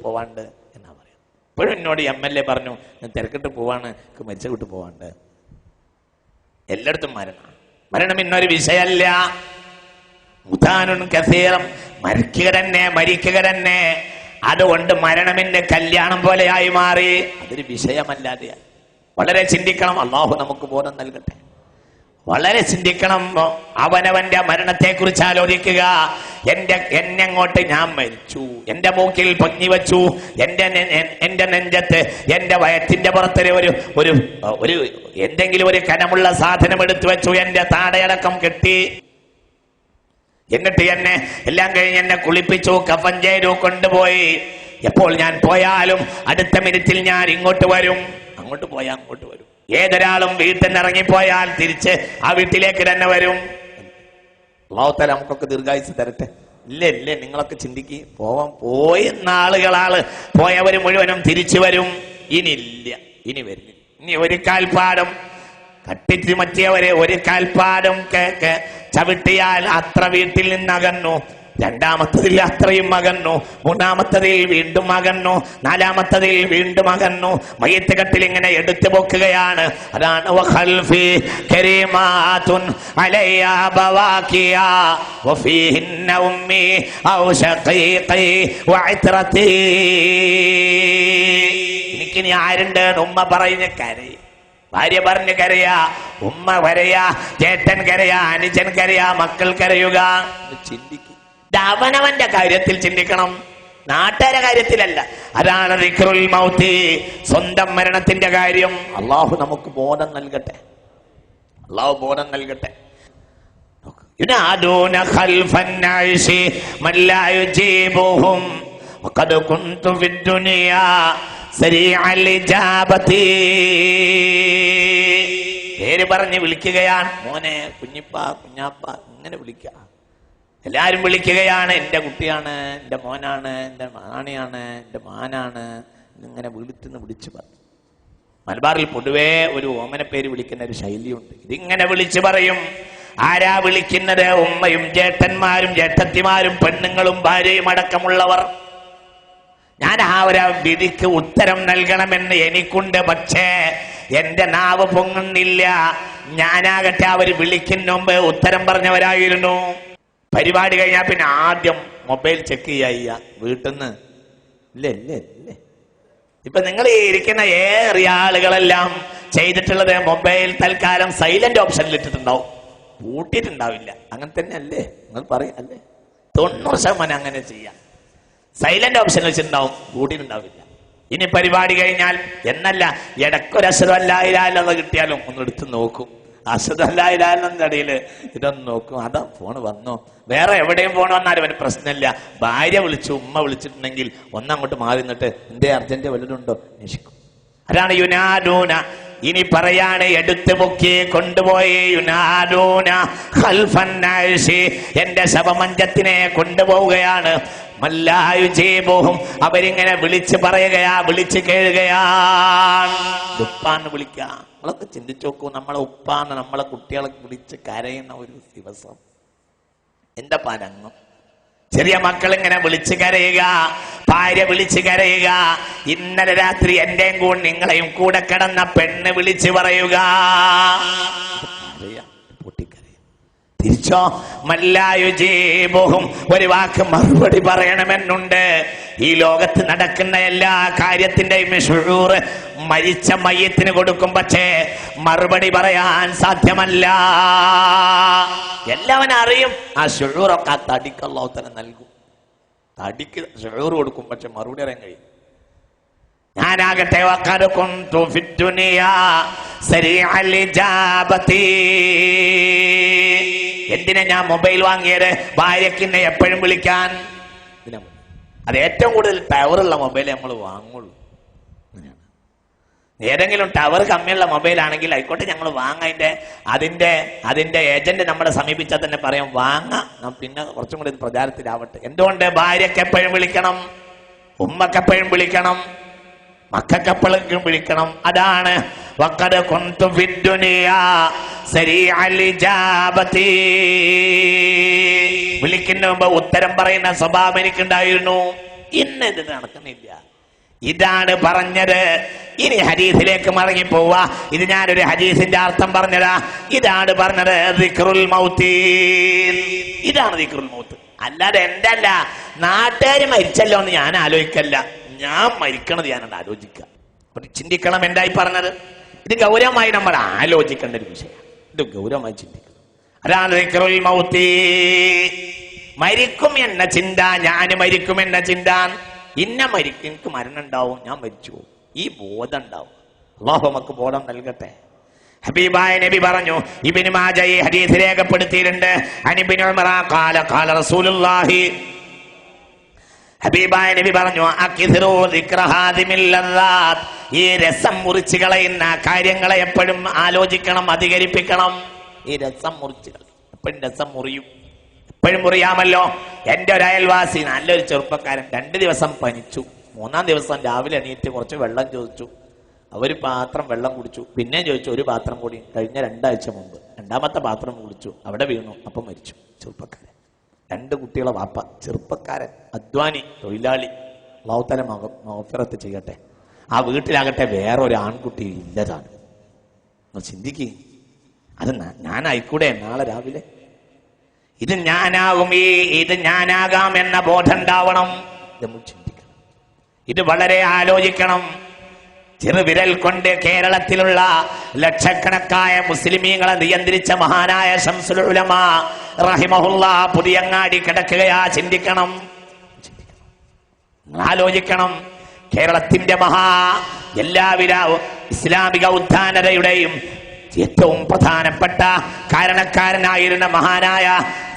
പോവാണ്ട് എന്നാ പറയാം. ഇപ്പോഴും എന്നോട് MLA പറഞ്ഞു, ഞാൻ തിരക്കിട്ട് പോവാണ്, മരിച്ച വിട്ട് പോവാണ്ട്. എല്ലായിടത്തും മരണം ഇന്നൊരു വിഷയമല്ല. മുതാനുൻ കസീറം, മരിക്കുക തന്നെ. അതുകൊണ്ട് മരണമെന്റെ കല്യാണം പോലെയായി മാറി. അതൊരു വിഷയമല്ലാതെ വളരെ ചിന്തിക്കണം. അള്ളാഹു നമുക്ക് ബോധം നൽകട്ടെ. വളരെ ചിന്തിക്കണം. അവനവന്റെ മരണത്തെ കുറിച്ച് ആലോചിക്കുക. എന്നെങ്ങോട്ട് ഞാൻ മരിച്ചു, എന്റെ മൂക്കിൽ പൊങ്ങി വെച്ചു, എന്റെ നെഞ്ചത്ത്, എന്റെ വയറ്റിന്റെ പുറത്തൊരു ഒരു എന്തെങ്കിലും ഒരു കനമുള്ള സാധനം എടുത്തു വെച്ചു, എന്റെ താടയടക്കം കെട്ടി, എന്നിട്ട് എന്നെ എല്ലാം കഴിഞ്ഞ് എന്നെ കുളിപ്പിച്ചു, കഫൻ ചെയ്തു, കൊണ്ടുപോയി. എപ്പോൾ ഞാൻ പോയാലും അടുത്ത മിനിറ്റിൽ ഞാൻ ഇങ്ങോട്ട് വരും, അങ്ങോട്ട് പോയാൽ അങ്ങോട്ട് വരും. ഏതൊരാളും വീട്ടിൽ നിന്ന് ഇറങ്ങിപ്പോയാൽ തിരിച്ച് ആ വീട്ടിലേക്ക് തന്നെ വരും. അല്ലാഹു തആല നമുക്കൊക്കെ ദീർഘായുസ്സ് തരട്ടെ. ഇല്ലേ നിങ്ങളൊക്കെ ചിന്തിക്കുക. പോയ നാളുകളാള് പോയവര് മുഴുവനും തിരിച്ചു വരും. ഇനി വരുന്നില്ല. ഇനി ഒരു കാൽപ്പാടും കട്ടിച്ച് മറ്റിയവരെ ഒരു കാൽപ്പാടും ചവിട്ടിയാൽ അത്ര വീട്ടിൽ നിന്നകന്നു, രണ്ടാമത്തതിൽ അത്രയും അകന്നു, മൂന്നാമത്തതിൽ വീണ്ടും അകന്നു, നാലാമത്തതിൽ വീണ്ടും അകന്നു. മയ്യത്ത് കട്ടിൽ ഇങ്ങനെ എടുത്തു പോക്കുകയാണ്. അതാണ് വഖൽഫി കരീമാതുൻ അലയ്യ ബവാകിയ വഫീഹിന്ന ഉമ്മി ഔ ശഖീഖി വഇത്രതി. എനിക്കിനി ആരുണ്ട്? ഉമ്മ പറയുന്ന കരയും, ഭാര്യ പറഞ്ഞ് കരയാ, ഉമ്മ കരയാ, ചേട്ടൻ കരയാ, അനുജൻ കരയാ, മക്കൾ കരയുക. ചിന്തിക്കും. അവനവന്റെ കാര്യത്തിൽ ചിന്തിക്കണം, നാട്ടുകാരുടെ കാര്യത്തിലല്ല. അതാണ് ദിക്റുൽ മൗത്ത്, സ്വന്തം മരണത്തിന്റെ കാര്യം. അള്ളാഹു നമുക്ക് ബോധം നൽകട്ടെ. അള്ളാഹു ബോധം നൽകട്ടെ. യുനാദൂന ഖൽഫൻ നൈസി മൻ ലാ യുജീബുഹും വഖദ് കുൻതു ഫിദ്ദുനിയാ സരീഅൽ ഇജാബതി. പേര് പറഞ്ഞ് വിളിക്കുകയാണ്. മോനെ, കുഞ്ഞിപ്പ, കുഞ്ഞാപ്പ, ഇങ്ങനെ വിളിക്കുക. എല്ലാരും വിളിക്കുകയാണ്. എന്റെ കുട്ടിയാണ്, എന്റെ മോനാണ്, എന്റെ മാണിയാണ്, എന്റെ മാനാണ്, ഇങ്ങനെ വീട്ടിന്ന് വിളിച്ചു പറഞ്ഞു. മലബാറിൽ പൊതുവേ ഒരു ഓമന പേര് വിളിക്കുന്ന ഒരു ശൈലിയുണ്ട്. ഇതിങ്ങനെ വിളിച്ചു പറയും. ആരാ വിളിക്കുന്നത്? ഉമ്മയും ചേട്ടന്മാരും ചേട്ടത്തിമാരും പെണ്ണുങ്ങളും ഭാര്യയും അടക്കമുള്ളവർ. ഞാൻ ആ ഒരു വിധിക്ക് ഉത്തരം നൽകണമെന്ന് എനിക്കുണ്ട്. പക്ഷേ എന്റെ നാവ് പൊങ്ങുന്നില്ല. ഞാനാകട്ടെ അവർ വിളിക്കുന്ന മുമ്പ് ഉത്തരം പറഞ്ഞവരായിരുന്നു. പരിപാടി കഴിഞ്ഞാൽ പിന്നെ ആദ്യം മൊബൈൽ ചെക്ക് ചെയ്യുക വീട്ടിൽ നിന്ന്. ഇല്ലേ ഇപ്പൊ നിങ്ങൾ ഈ ഇരിക്കുന്ന ഏറിയ ആളുകളെല്ലാം ചെയ്തിട്ടുള്ളത് മൊബൈൽ തൽക്കാലം സൈലന്റ് ഓപ്ഷനിൽ ഇട്ടിട്ടുണ്ടാവും, പൂട്ടിയിട്ടുണ്ടാവില്ല. അങ്ങനെ തന്നെ അല്ലേ നിങ്ങൾ പറയല്ലേ? 90% അങ്ങനെ ചെയ്യാം. സൈലന്റ് ഓപ്ഷൻ വെച്ചിട്ടുണ്ടാവും, കൂട്ടിയിട്ടുണ്ടാവില്ല. ഇനി പരിപാടി കഴിഞ്ഞാൽ എന്നല്ല, ഇടയ്ക്കൊരു അശ്ഹദു അല്ലാ ഇലാഹ ഇല്ലല്ലാഹ് കിട്ടിയാലും ഒന്ന് എടുത്ത് നോക്കും. അശ്ഹദു അല്ലാ ഇലാഹ ഇല്ലല്ലാഹിന്റെ ഇടയിൽ ഇതൊന്ന് നോക്കും. അതാ ഫോണ് വന്നോ. വേറെ എവിടെയും ഫോൺ വന്നാലും അവന് പ്രശ്നമില്ല. ഭാര്യ വിളിച്ചു, ഉമ്മ വിളിച്ചിട്ടുണ്ടെങ്കിൽ ഒന്നങ്ങോട്ട് മാറി നിന്നിട്ട് എന്തേ അർജന്റ് വല്ലതുണ്ടോ അന്വേഷിക്കും. അതാണ് യുനാദൂന. ഇനി പറയാണ്, എടുത്തു പൊക്കി കൊണ്ടുപോയി. യുനാദൂന ഖൽഫൻ നൈസി, എന്റെ ശവമഞ്ചത്തിനെ കൊണ്ടുപോവുകയാണ്. മല്ലായുജീബുഹും, അവരിങ്ങനെ വിളിച്ച് പറയുകയാ, വിളിച്ച് കേഴുകയാണ്. ഉപ്പാന്ന് വിളിക്കുക. നമ്മളൊക്കെ ചിന്തിച്ചു നോക്കൂ, നമ്മളെ ഉപ്പാന്ന് നമ്മളെ കുട്ടികളെ വിളിച്ച് കരയുന്ന ഒരു ദിവസം എന്താ പരങ്ങും. ചെറിയ മക്കൾ ഇങ്ങനെ വിളിച്ച് കരയുക, ഭാര്യ വിളിച്ച് കരയുക. ഇന്നലെ രാത്രി എന്റെയും കൂടെ നിങ്ങളെയും കൂടെ കിടന്ന പെണ്ണ് വിളിച്ച് പറയുക. തിരിച്ചോ മല്ലായുജീബുഹും, ഒരു വാക്ക് മറുപടി പറയണമെന്നുണ്ട്. ഈ ലോകത്ത് നടക്കുന്ന എല്ലാ കാര്യത്തിന്റെയും ഷുഊർ മരിച്ച മയ്യത്തിന് കൊടുക്കും. പക്ഷേ മറുപടി പറയാൻ സാധ്യമല്ല. എല്ലാവരും അറിയും. ആ ഷുഊറൊക്കെ ആ തടിക്ക് അല്ലാഹു തആല നൽകും. തടിക്ക് ഷുഊർ കൊടുക്കും, പക്ഷെ മറുപടി അറിയാൻ കഴിയും. ഞാനാകട്ടെ വഖദ് കുൻതു ഫിദ്ദുനിയാ സരീഅൽ ഇജാബതി. എന്തിനാ ഞാൻ മൊബൈൽ വാങ്ങിയത്? ഭാര്യക്കിന്നെ എപ്പോഴും വിളിക്കാൻ. അത് ഏറ്റവും കൂടുതൽ ടവറുള്ള മൊബൈൽ നമ്മൾ വാങ്ങുള്ളൂ. ഏതെങ്കിലും ടവർ കമ്മിയുള്ള മൊബൈൽ ആണെങ്കിൽ ആയിക്കോട്ടെ, ഞങ്ങൾ വാങ്ങാം. അതിന്റെ ഏജന്റ് നമ്മളെ സമീപിച്ചാൽ തന്നെ പറയാം വാങ്ങാം, പിന്നെ കുറച്ചും കൂടി പ്രചാരത്തിലാവട്ടെ. എന്തുകൊണ്ട്? ഭാര്യക്ക് എപ്പോഴും വിളിക്കണം, ഉമ്മക്കെപ്പോഴും വിളിക്കണം, മക്കൾക്കെപ്പോഴും വിളിക്കണം. അതാണ് വഖദ് കുൻതു ഫിദ്ദുനിയാ സരീഅൽ ഇജാബതി. വിളിക്കുന്ന മുമ്പ് ഉത്തരം പറയുന്ന സ്വഭാവം എനിക്കുണ്ടായിരുന്നു. ഇന്നത് നടക്കുന്നില്ല. ഇതാണ് പറഞ്ഞത്. ഇനി ഹദീസിലേക്ക് മടങ്ങി പോവാ. ഇത് ഞാനൊരു ഹദീസിന്റെ അർത്ഥം പറഞ്ഞതാ. ഇതാണ് പറഞ്ഞത് ദിക്റുൽ മൗത്ത്. ഇതാണ് ദിക്റുൽ മൗത്ത്. അല്ലാതെ എന്റെ അല്ല. നാട്ടുകാർ മരിച്ചല്ലോ എന്ന് ഞാൻ ആലോചിക്കല്ല, ഞാൻ മരിക്കണത് ഞാനത് ആലോചിക്കുക. ചിന്തിക്കണം എന്തായി പറഞ്ഞത്. ഇത് ഗൗരവമായി നമ്മൾ ആലോചിക്കേണ്ട ഒരു വിഷയമാണ്. ഇത് ഗൗരവമായി ചിന്തിക്കണം. അതാണ് ദിക്റുൽ മൗത്ത്. മരിക്കും എന്ന ചിന്ത, ഞാൻ മരിക്കും എന്ന ചിന്ത. ഇന്ന മരിക്കും, എനിക്ക് മരണം ഉണ്ടാവും, ഞാൻ മരിച്ചു പോകും, ഈ ബോധം ഉണ്ടാവും. അല്ലാഹു നമുക്ക് ബോധം നൽകട്ടെ. ഹബീബായ നബി പറഞ്ഞു, ഇബ്നു മാജ ഈ ഹദീസ് രേഖപ്പെടുത്തിയിട്ടുണ്ട്. അനിബ്നു ഉമറ ഖാല ഖാല റസൂലുള്ളാഹി, ഹബീബായ നബി പറഞ്ഞു, അക്സിറൂ ദിക്റ ഹാദിമിൽ ലദ്ദാത്ത്. ഈ രസം മുറിച്ചു കളയുന്ന കാര്യങ്ങളെ എപ്പോഴും ആലോചിക്കണം, അധികരിപ്പിക്കണം. ഈ രസം മുറിച്ചുകൾ എപ്പോഴും രസം മുറിയും, എപ്പോഴും മുറിയാമല്ലോ. എന്റെ ഒരു അയൽവാസി നല്ലൊരു ചെറുപ്പക്കാരൻ 2 ദിവസം പനിച്ചു. 3-ാം ദിവസം രാവിലെ എണീറ്റ് കുറച്ച് വെള്ളം ചോദിച്ചു. ഒരു പാത്രം വെള്ളം കുടിച്ചു. പിന്നെ ചോദിച്ചു ഒരു പാത്രം കൂടി. കഴിഞ്ഞ 2 ആഴ്ച മുമ്പ് 2ാമത്തെ പാത്രം കുടിച്ചു, അവിടെ വീണു, അപ്പം മരിച്ചു. ചെറുപ്പക്കാരൻ, 2 കുട്ടികളെ വാപ്പ, ചെറുപ്പക്കാരൻ, അധ്വാനി, തൊഴിലാളി. അല്ലാഹു തആല മഗ്ഫിറത്ത് ചെയ്യട്ടെ. ആ വീട്ടിലാകട്ടെ വേറൊരു ആൺകുട്ടി ഇല്ലതാണ്. ചിന്തിക്കുക, അത് ഞാനായിക്കൂടെ നാളെ രാവിലെ? ഇത് ഞാനാകും, ഇത് ഞാനാകാം എന്ന ബോധം ഉണ്ടാവണം. നമ്മൾ ചിന്തിക്കണം, ഇത് വളരെ ആലോചിക്കണം. ചെറുവിരൽ കൊണ്ട് കേരളത്തിലുള്ള ലക്ഷക്കണക്കായ മുസ്ലിമീങ്ങളെ നിയന്ത്രിച്ച മഹാനായ ശംസുൽ ഉലമ റഹിമഹുല്ലാ പുതിയങ്ങാടി കിടക്കുകയാ. ചിന്തിക്കണം, ആലോചിക്കണം. കേരളത്തിന്റെ എല്ലാവിധ ഇസ്ലാമിക ഉത്ഥാനതയുടെയും ഏറ്റവും പ്രധാനപ്പെട്ട കാരണക്കാരനായിരുന്ന മഹാനായ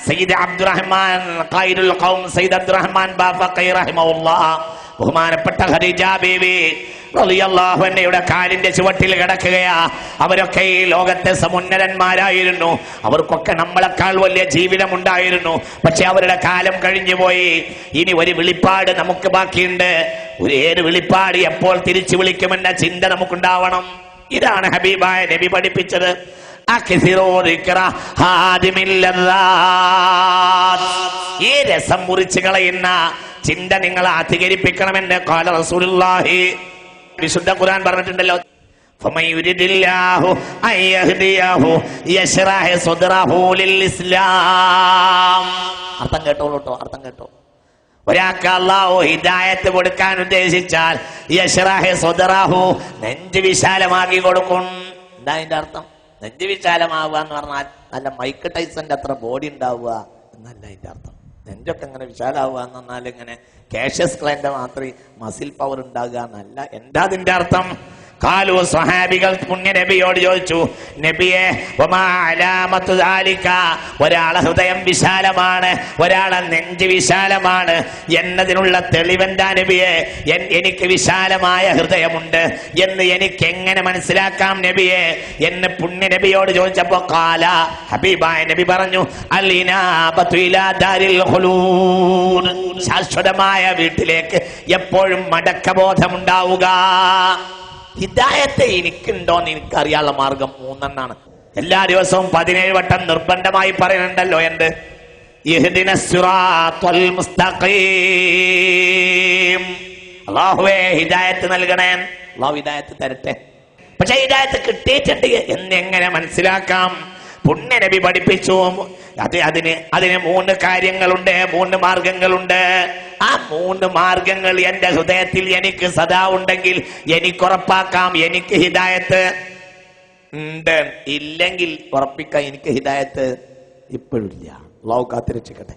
സയ്യിദ് അബ്ദുറഹ്മാൻ ഖൈറുൽ ഖൗം സയ്യിദ് അബ്ദുറഹ്മാൻ ബാഫഖി റഹിമഹുല്ലാഹ്, ബഹുമാനപ്പെട്ട ഖദീജ ബീവി റളിയല്ലാഹു അൻഹയുടെ കാലിന്റെ ചുവട്ടിൽ കിടക്കുകയാ. അവരൊക്കെ ഈ ലോകത്തെ സമുന്നതന്മാരായിരുന്നു. അവർക്കൊക്കെ നമ്മളെക്കാൾ വലിയ ജീവിതമുണ്ടായിരുന്നു. പക്ഷെ അവരുടെ കാലം കഴിഞ്ഞു പോയി. ഇനി ഒരു വിളിപ്പാട് നമുക്ക് ബാക്കിയുണ്ട്. ഏത് വിളിപ്പാട് എപ്പോൾ തിരിച്ചു വിളിക്കുമെന്ന ചിന്ത നമുക്കുണ്ടാവണം. ഇതാണ് ഹബീബായ നബി പഠിപ്പിച്ചത്. ഈ രസം മുറിച്ചു കളയുന്ന ചിന്ത നിങ്ങൾ അധികരിപ്പിക്കണമെന്ന് ഖാല റസൂലുള്ളാഹി. വിശുദ്ധ ഖുർആൻ പറഞ്ഞിട്ടുണ്ടല്ലോ, ഫമൻ യുരിദില്ലാഹു അൻ യഹ്ദിയഹു യശ്റഹ് സദ്റഹു ലിൽ ഇസ്ലാം. അർത്ഥം കേട്ടോളൂ കേട്ടോ, അർത്ഥം കേട്ടോ. ഒരാൾക്ക് അല്ലാഹു ഹിദായത്ത് കൊടുക്കാൻ ഉദ്ദേശിച്ചാൽ യശ്റഹ് സദ്റഹു, നെഞ്ച് വിശാലമാക്കി കൊടുക്കും. എന്താ അതിന്റെ അർത്ഥം? നെഞ്ച് വിശാലമാവുക എന്ന് പറഞ്ഞാൽ നല്ല മൈക്ക് ടൈസന്റെ അത്ര ബോഡി ഉണ്ടാവുക എന്നല്ല അതിന്റെ അർത്ഥം. നെഞ്ചൊക്കെ ഇങ്ങനെ വിശാലാവുക എന്ന് പറഞ്ഞാൽ ഇങ്ങനെ കാഷ്യസ് ക്ലൈന്റെ മാത്രമേ മസിൽ പവർ ഉണ്ടാകുക എന്നല്ല. എന്താ അതിന്റെ അർത്ഥം? കാലു സ്വഹാബികൾ പുണ്യ നബിയോട് ചോദിച്ചു, നബിയെ വമാ അലാമത്തു ദാലിക, ഒരാളെ ഹൃദയം വിശാലമാണ്, ഒരാളെ നെഞ്ച് വിശാലമാണ് എന്നതിനുള്ള തെളിവെന്താ നബിയെ? എനിക്ക് വിശാലമായ ഹൃദയമുണ്ട് എന്ന് എനിക്ക് എങ്ങനെ മനസ്സിലാക്കാം നബിയെ എന്ന് പുണ്യ നബിയോട് ചോദിച്ചപ്പോ കാല, ഹബീബായ നബി പറഞ്ഞു, അൽ ഇനാബത്തു ഇലാ ദാരിൽ ഖുലൂദ്, ശാശ്വതമായ വീട്ടിലേക്ക് എപ്പോഴും മടക്കബോധമുണ്ടാവുക. ഹിദായത്ത് എനിക്കുണ്ടോന്ന് എനിക്കറിയാനുള്ള മാർഗം 3 എണ്ണാണ്. എല്ലാ ദിവസവും 17 വട്ടം നിർബന്ധമായി പറയുന്നുണ്ടല്ലോ. എന്ത്? ഇഹ്ദിനസ് സിറാത്തൽ മുസ്തഖീം. അല്ലാഹുവേ ഹിദായത്ത് നൽകണേ. അല്ലാഹു ഹിദായത്ത് തരട്ടെ. പക്ഷെ ഹിദായത്ത് കിട്ടിയിട്ടുണ്ട് എന്നെങ്ങനെ മനസ്സിലാക്കാം? പുണ്യ നബി പഠിപ്പിച്ചു. അതിന് 3 കാര്യങ്ങളുണ്ട്, 3 മാർഗങ്ങളുണ്ട്. ആ 3 മാർഗങ്ങൾ എന്റെ ഹൃദയത്തിൽ എനിക്ക് സദാ ഉണ്ടെങ്കിൽ എനിക്കുറപ്പാക്കാം എനിക്ക് ഹിദായത്ത് ഉണ്ട്. ഇല്ലെങ്കിൽ ഉറപ്പിക്കാം എനിക്ക് ഹിദായത്ത് ഇപ്പോഴില്ല. അല്ലാഹു കാത്തിരക്ഷിക്കട്ടെ.